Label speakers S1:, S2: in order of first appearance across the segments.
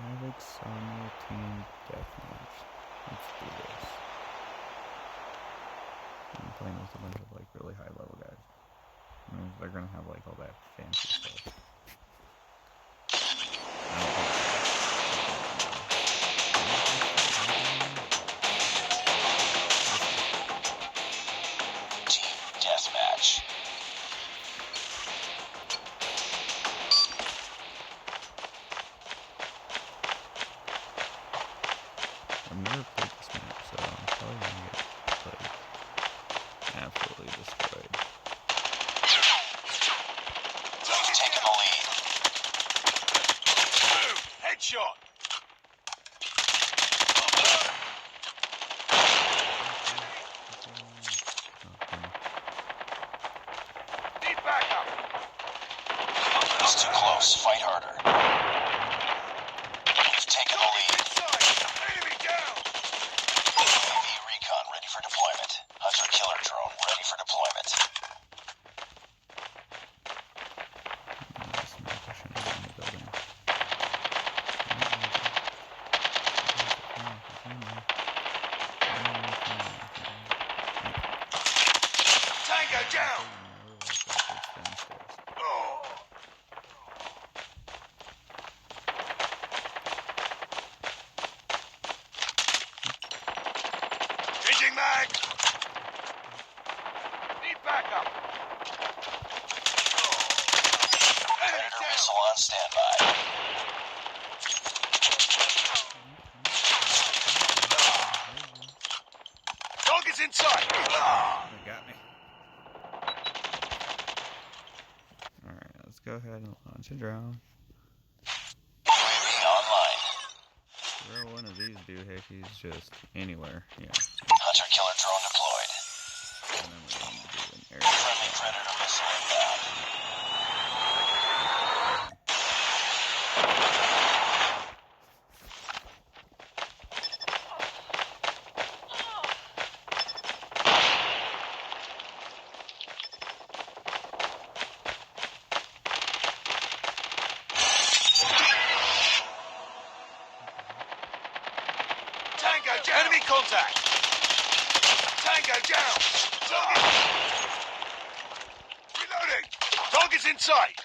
S1: Havoc Sawmill team deathmatch. Let's do this. I'm playing with a bunch of like really high level guys. I mean, they're gonna have like all that fancy stuff.
S2: Team deathmatch.
S1: I've never played this map, so I'm probably gonna get like absolutely destroyed.
S2: He's taking the lead. Boom! Headshot! Need backup! It's too close. Fight harder. We've taken the lead. Enemy down! UAV recon ready for deployment. Hunter-killer drone ready for deployment. Tango down! Changing mag! Need backup! Predator missile on standby. Target's inside!
S1: They got me. Alright, let's go ahead and launch a drone.
S2: UAV online.
S1: Throw one of these doohickeys just anywhere. Yeah.
S2: Hunter-killer drone deployed.
S1: And then we're going to do an air.
S2: Friendly Predator missile inbound. Tango down! Enemy contact! Tango down! Target! Reloading! Target's in sight!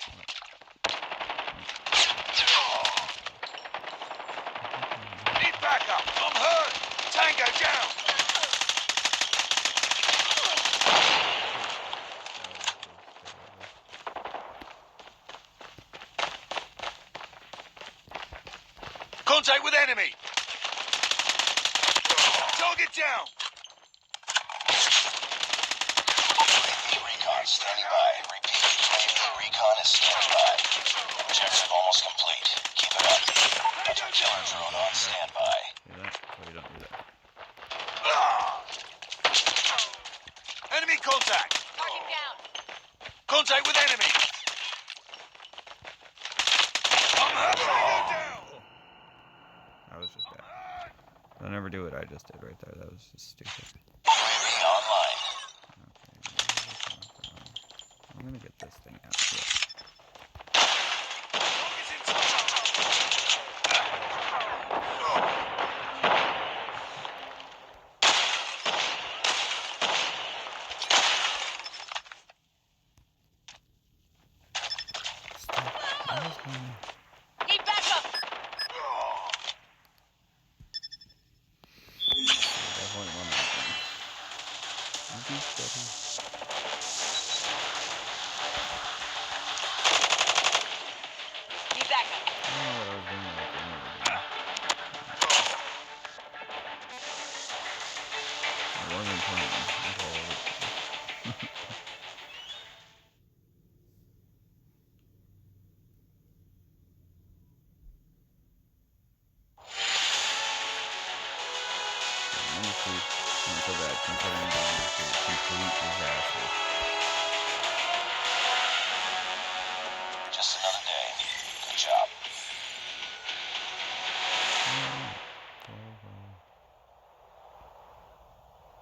S2: Need backup! I'm hurt! Tango down! Contact with enemy! Target down! UAV recon standing by. Repeat, UAV recon is standing by. Objective almost complete. Keep it up. Hunter-killer drone on standby.
S1: Do that? Oh, you don't do that.
S2: Enemy contact!
S3: Target down.
S2: Contact with enemy! I'm hurt! Tango down!
S1: That was just bad. I'll never do what I just did right there. That was just stupid.
S2: UAV online.
S1: Okay, I'm gonna get this thing out here.
S2: Target's inside.
S1: Stop. That was my...
S3: Need backup.
S1: Definitely one of them. Be steady.
S3: Need backup.
S1: I don't know what I was doing right there. I wasn't playing until... Honestly, not so bad considering the complete disaster.
S2: Just another day. Good job.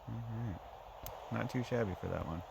S1: Alright. Not too shabby for that one.